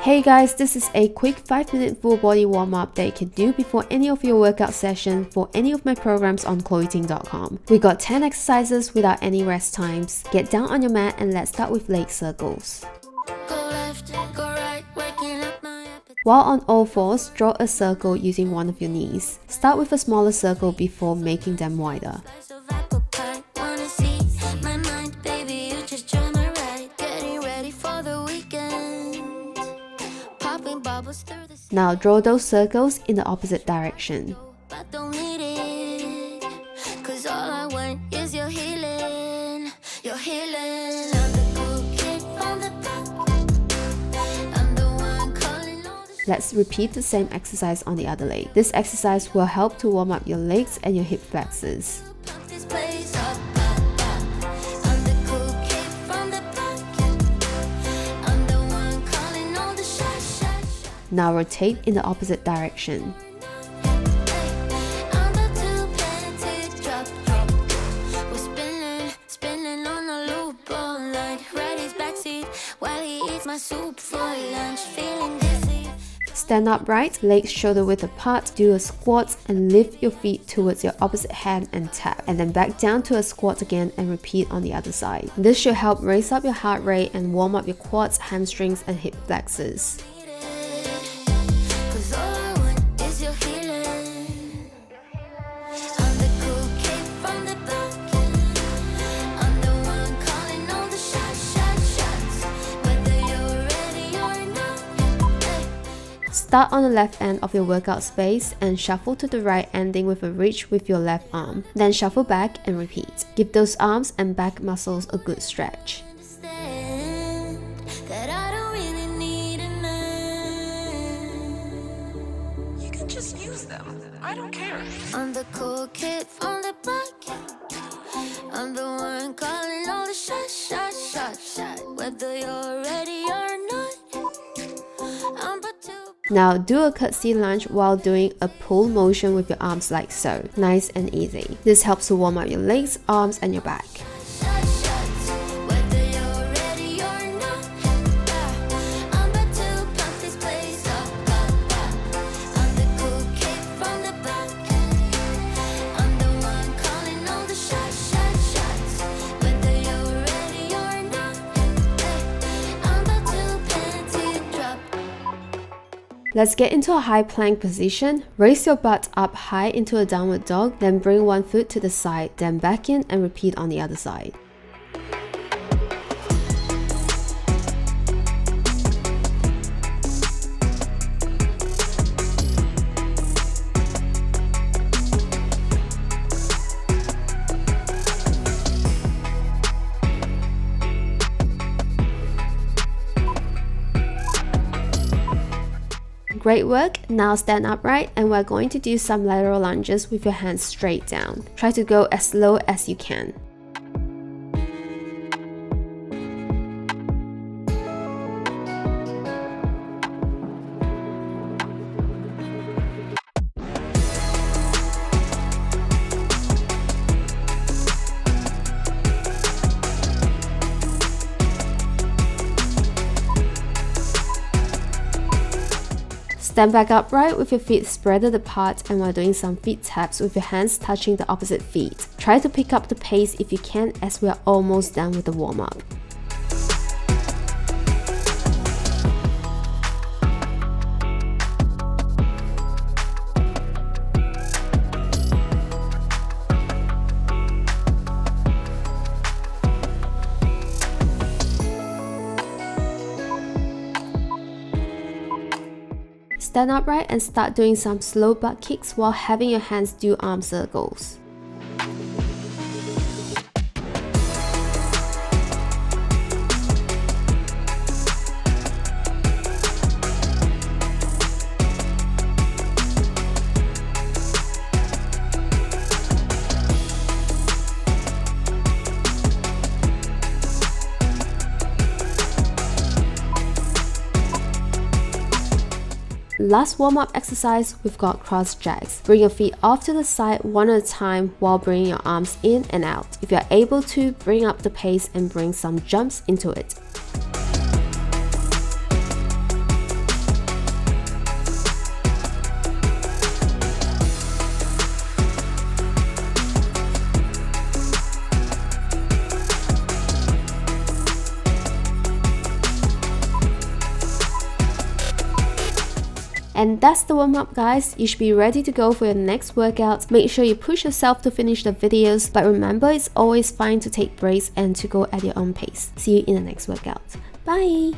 Hey guys, this is a quick 5-minute full body warm-up that you can do before any of your workout sessions for any of my programs on chloeting.com. We got 10 exercises without any rest times. Get down on your mat and let's start with leg circles. While on all fours, draw a circle using one of your knees. Start with a smaller circle before making them wider. Now draw those circles in the opposite direction. Let's repeat the same exercise on the other leg. This exercise will help to warm up your legs and your hip flexors. Now rotate in the opposite direction. Stand upright, legs shoulder width apart, do a squat and lift your feet towards your opposite hand and tap, and then back down to a squat again and repeat on the other side. This should help raise up your heart rate and warm up your quads, hamstrings and hip flexors. Start on the left end of your workout space and shuffle to the right, ending with a reach with your left arm. Then shuffle back and repeat. Give those arms and back muscles a good stretch. You can just use them. I don't care. I'm the cool kid from the block. I'm the one calling all the shots. Whether you're ready or not. Now do a curtsy lunge while doing a pull motion with your arms like so. Nice and easy. This helps to warm up your legs, arms and your back. Let's get into a high plank position. Raise your butt up high into a downward dog, then bring one foot to the side, then back in and repeat on the other side. Great work, now stand upright and we're going to do some lateral lunges with your hands straight down. Try to go as slow as you can. Stand back upright with your feet spreaded apart and while doing some feet taps with your hands touching the opposite feet. Try to pick up the pace if you can, as we are almost done with the warm-up. Stand upright and start doing some slow butt kicks while having your hands do arm circles. Last warm-up exercise, we've got cross jacks. Bring your feet off to the side one at a time while bringing your arms in and out. If you're able to, bring up the pace and bring some jumps into it. And that's the warm-up, guys. You should be ready to go for your next workout. Make sure you push yourself to finish the videos, but remember, it's always fine to take breaks and to go at your own pace. See you in the next workout. Bye!